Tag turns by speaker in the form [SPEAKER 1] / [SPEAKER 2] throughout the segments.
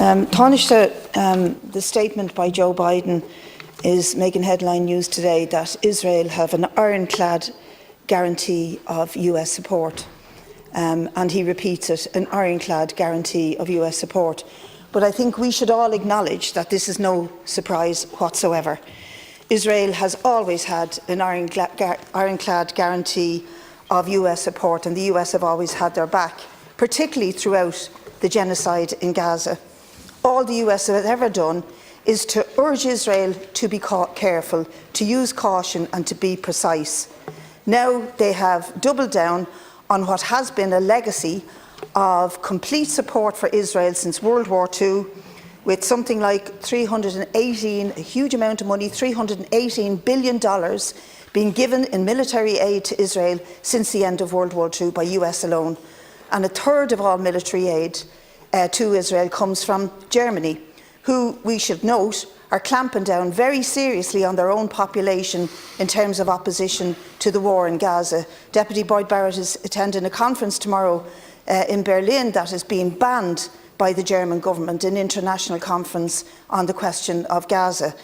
[SPEAKER 1] Tánaiste, the statement by Joe Biden is making headline news today that Israel have an ironclad guarantee of US support. And he repeats it, an ironclad guarantee of US support. But I think we should all acknowledge that this is no surprise whatsoever. Israel has always had an ironclad guarantee of US support, and the US have always had their back, particularly throughout the genocide in Gaza. All the US has ever done is to urge Israel to be careful, to use caution and to be precise. Now they have doubled down on what has been a legacy of complete support for Israel since World War II, with something like a huge amount of money, $318 billion being given in military aid to Israel since the end of World War II by US alone. And a third of all military aid to Israel comes from Germany, who, we should note, are clamping down very seriously on their own population in terms of opposition to the war in Gaza. Deputy Boyd Barrett is attending a conference tomorrow in Berlin that is being banned by the German government, an international conference on the question of Gaza.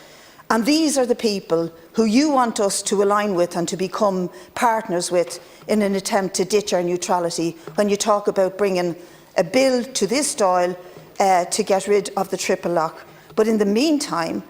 [SPEAKER 1] And these are the people who you want us to align with and to become partners with in an attempt to ditch our neutrality when you talk about bringing a bill to this Dáil to get rid of the triple lock. But in the meantime,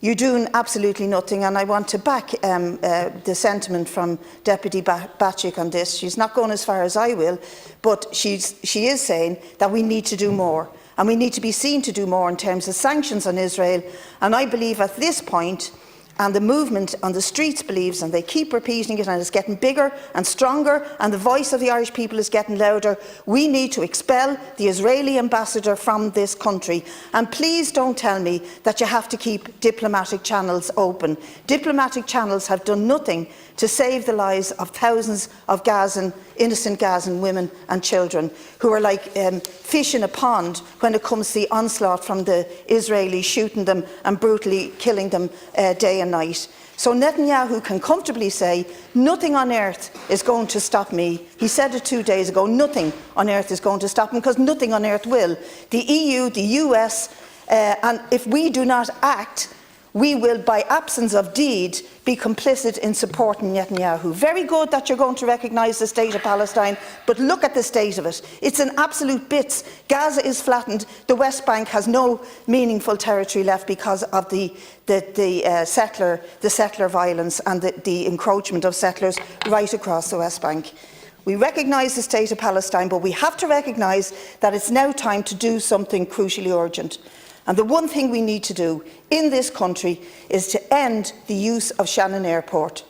[SPEAKER 1] you're doing absolutely nothing, and I want to back the sentiment from Deputy Batchik on this. She's not going as far as I will, but she is saying that we need to do more, and we need to be seen to do more in terms of sanctions on Israel. And I believe at this point, and the movement on the streets believes, and they keep repeating it, and it's getting bigger and stronger, and the voice of the Irish people is getting louder, we need to expel the Israeli ambassador from this country. And please don't tell me that you have to keep diplomatic channels open. Diplomatic channels have done nothing to save the lives of thousands of innocent Gazan women and children who are like fish in a pond when it comes to the onslaught from the Israelis shooting them and brutally killing them day and night. So Netanyahu can comfortably say, nothing on earth is going to stop me. He said it 2 days ago, nothing on earth is going to stop him, because nothing on earth will. The EU, the US, and if we do not act, we will, by absence of deed, be complicit in supporting Netanyahu. Very good that you're going to recognise the state of Palestine, but look at the state of it. It's in absolute bits. Gaza is flattened. The West Bank has no meaningful territory left because of the settler violence and the encroachment of settlers right across the West Bank. We recognise the state of Palestine, but we have to recognise that it's now time to do something crucially urgent. And the one thing we need to do in this country is to end the use of Shannon Airport.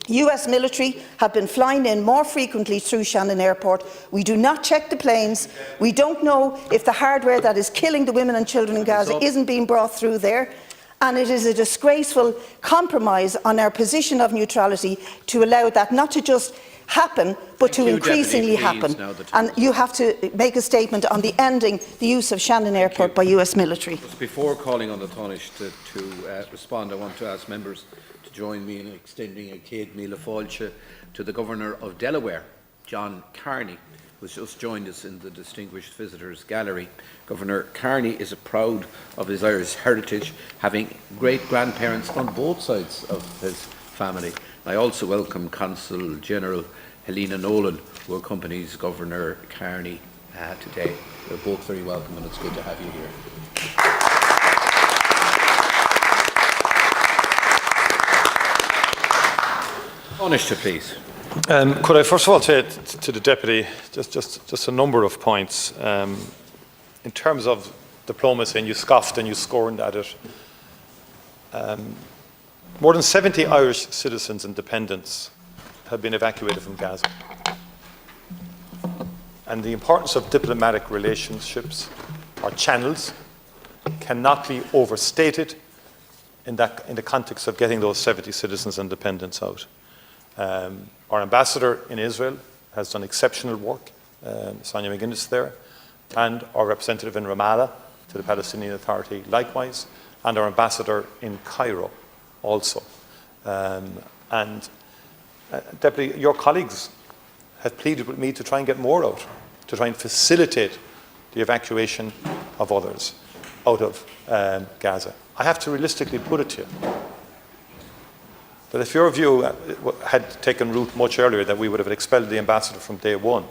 [SPEAKER 1] US military have been flying in more frequently through Shannon Airport. We do not check the planes. We don't know if the hardware that is killing the women and children in Gaza isn't being brought through there. And it is a disgraceful compromise on our position of neutrality to allow that not to just happen, but to increasingly happen. And you have to make a statement on the ending the use of Shannon Airport by US military.
[SPEAKER 2] Just before calling on the Tánaiste to respond, I want to ask members to join me in extending a Céad Míle Fáilte to the Governor of Delaware, John Carney, who has just joined us in the Distinguished Visitors Gallery. Governor Carney is proud of his Irish heritage, having great-grandparents on both sides of his family. I also welcome Consul General Helena Nolan, who accompanies Governor Carney today. You're both very welcome, and it's good to have you here. Tánaiste, please.
[SPEAKER 3] Could I first of all say to the Deputy just a number of points in terms of diplomacy, and you scoffed and you scorned at it. More than 70 Irish citizens and dependents have been evacuated from Gaza. And the importance of diplomatic relationships or channels cannot be overstated in the context of getting those 70 citizens and dependents out. Our ambassador in Israel has done exceptional work, Sonia McGuinness there, and our representative in Ramallah to the Palestinian Authority likewise, and our ambassador in Cairo also. Deputy, your colleagues have pleaded with me to try and get more out, to try and facilitate the evacuation of others. out of Gaza. I have to realistically put it to you that if your view had taken root much earlier, that we would have expelled the ambassador from day one,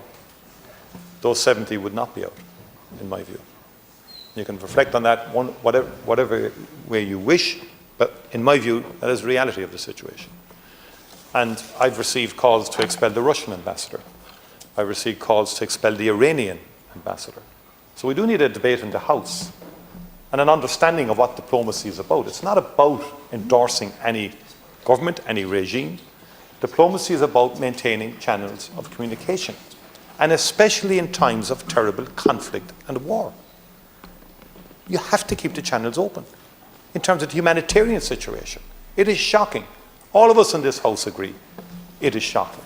[SPEAKER 3] those 70 would not be out, in my view. You can reflect on that whatever way you wish, but in my view, that is the reality of the situation. And I've received calls to expel the Russian ambassador. I've received calls to expel the Iranian ambassador. So we do need a debate in the House and an understanding of what diplomacy is about. It's not about endorsing any government, any regime. Diplomacy is about maintaining channels of communication, and especially in times of terrible conflict and war. You have to keep the channels open. In terms of the humanitarian situation, it is shocking. All of us in this House agree. It is shocking.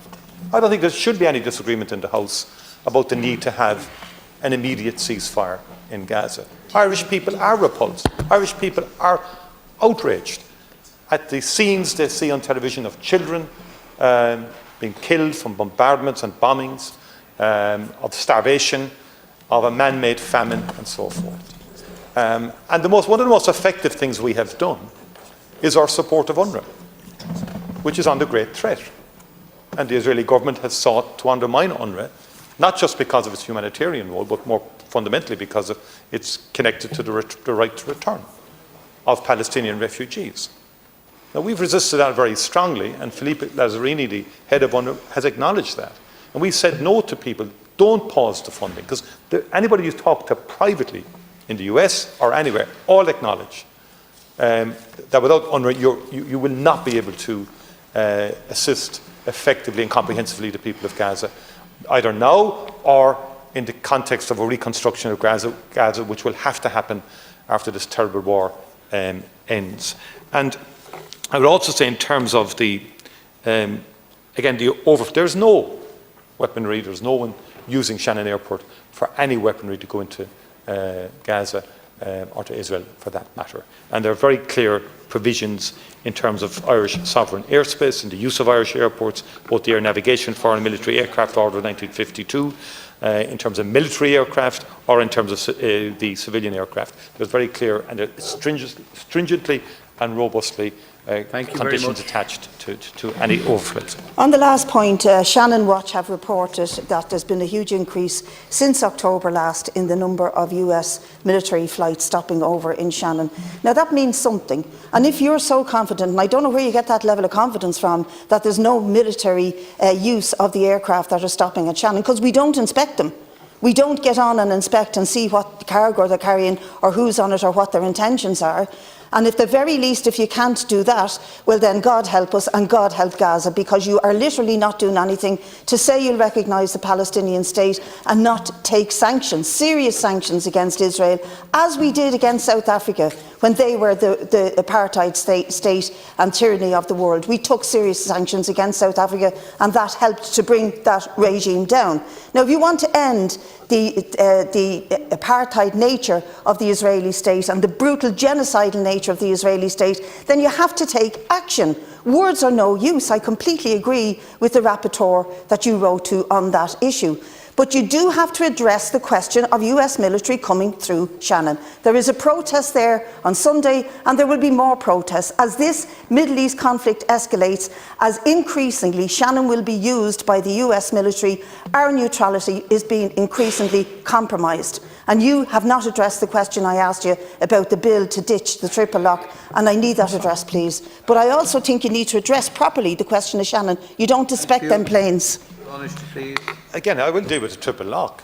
[SPEAKER 3] I don't think there should be any disagreement in the House about the need to have an immediate ceasefire in Gaza. Irish people are repulsed. Irish people are outraged at the scenes they see on television of children being killed from bombardments and bombings, of starvation, of a man-made famine, and so forth. And one of the most effective things we have done is our support of UNRWA, which is under great threat. And the Israeli government has sought to undermine UNRWA, not just because of its humanitarian role, but more fundamentally because it's connected to the right to return of Palestinian refugees. Now, we've resisted that very strongly, and Philippe Lazzarini, the head of UNRWA, has acknowledged that. And we said no to people, don't pause the funding, because anybody you talk to privately in the US or anywhere, all acknowledge that without UNRWA, you will not be able to assist effectively and comprehensively the people of Gaza, either now or in the context of a reconstruction of Gaza, which will have to happen after this terrible war ends. And I would also say, in terms of there's no weaponry, there's no one using Shannon Airport for any weaponry to go into Gaza or to Israel for that matter. And there are very clear provisions in terms of Irish sovereign airspace and the use of Irish airports, both the Air Navigation Foreign Military Aircraft Order of 1952, in terms of military aircraft or in terms of the civilian aircraft. There's very clear and stringently and robustly conditions attached to any overflights.
[SPEAKER 1] On the last point, Shannon Watch have reported that there's been a huge increase since October last in the number of US military flights stopping over in Shannon. Now that means something, and if you're so confident, and I don't know where you get that level of confidence from, that there's no military use of the aircraft that are stopping at Shannon, because we don't inspect them. We don't get on and inspect and see what cargo they're carrying or who's on it or what their intentions are. And at the very least, if you can't do that, well then God help us and God help Gaza, because you are literally not doing anything to say you'll recognise the Palestinian state and not take sanctions, serious sanctions against Israel, as we did against South Africa when they were the apartheid state and tyranny of the world. We took serious sanctions against South Africa, and that helped to bring that regime down. Now, if you want to end the apartheid nature of the Israeli state and the brutal genocidal nature of the Israeli state, then you have to take action. Words are no use. I completely agree with the rapporteur that you wrote to on that issue. But you do have to address the question of US military coming through Shannon. There is a protest there on Sunday, and there will be more protests as this Middle East conflict escalates, as increasingly Shannon will be used by the US military. Our neutrality is being increasingly compromised. And you have not addressed the question I asked you about the bill to ditch the triple lock, and I need that addressed, please. But I also think you need to address properly the question of Shannon. You don't inspect them planes.
[SPEAKER 2] Please.
[SPEAKER 3] Again, I will deal with the triple lock.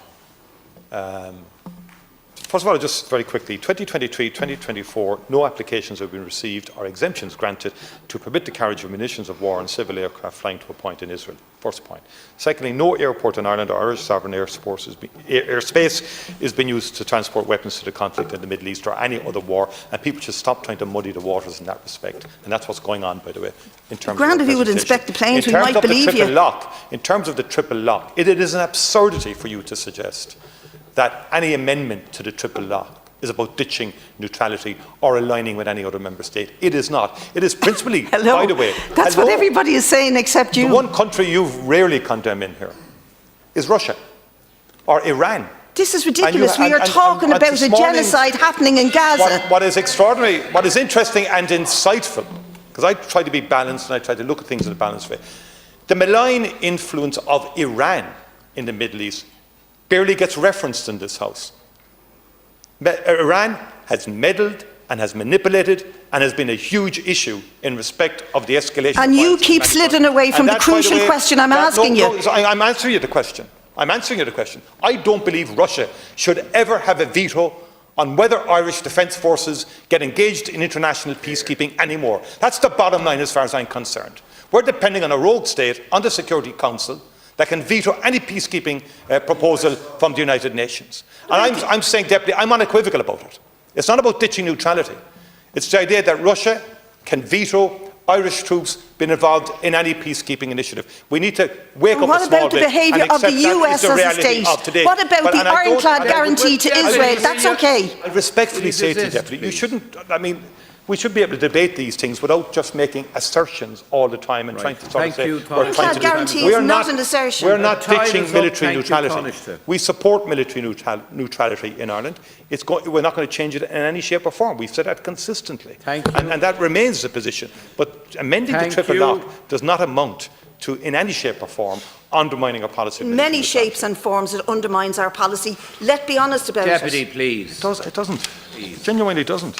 [SPEAKER 3] First of all, just very quickly, 2023, 2024, no applications have been received or exemptions granted to permit the carriage of munitions of war and civil aircraft flying to a point in Israel. First point. Secondly, no airport in Ireland or Irish sovereign airspace is being used to transport weapons to the conflict in the Middle East or any other war, and people should stop trying to muddy the waters in that respect. And that's what's going on, by the way, in terms
[SPEAKER 1] Grand
[SPEAKER 3] of
[SPEAKER 1] if you would inspect the planes, we might believe you.
[SPEAKER 3] In terms of the triple lock, it is an absurdity for you to suggest that any amendment to the triple lock is about ditching neutrality or aligning with any other member state. It is not. It is principally, by the way...
[SPEAKER 1] That's what everybody is saying except you.
[SPEAKER 3] The one country you rarely condemn in here is Russia or Iran.
[SPEAKER 1] This is ridiculous. We are talking about a genocide happening in Gaza.
[SPEAKER 3] What is extraordinary, what is interesting and insightful, because I try to be balanced and I try to look at things in a balanced way, the malign influence of Iran in the Middle East barely gets referenced in this House. Iran has meddled and has manipulated and has been a huge issue in respect of the escalation.
[SPEAKER 1] And you keep slithering away from the crucial question I'm asking you.
[SPEAKER 3] I'm answering you the question. I'm answering you the question. I don't believe Russia should ever have a veto on whether Irish Defence Forces get engaged in international peacekeeping anymore. That's the bottom line as far as I'm concerned. We're depending on a rogue state on the Security Council that can veto any peacekeeping proposal from the United Nations. And I'm saying, Deputy, I'm unequivocal about it. It's not about ditching neutrality. It's the idea that Russia can veto Irish troops being involved in any peacekeeping initiative. We need to wake up a small bit.
[SPEAKER 1] What about the behaviour of the US as a state? What about the Ironclad guarantee to Israel? That's okay.
[SPEAKER 3] I respectfully say to you, Deputy, you shouldn't, I mean, we should be able to debate these things without just making assertions all the time and trying to sort of say we're trying to
[SPEAKER 1] guarantee is not an assertion.
[SPEAKER 3] We're not ditching military neutrality. We support military neutrality in Ireland. We're not going to change it in any shape or form. We've said that consistently. And that remains the position. But amending the triple lock does not amount to, in any shape or form, undermining our policy.
[SPEAKER 1] In many shapes and forms it undermines our policy. Let's be honest about it.
[SPEAKER 2] Deputy, please.
[SPEAKER 3] It doesn't. Please. Genuinely doesn't.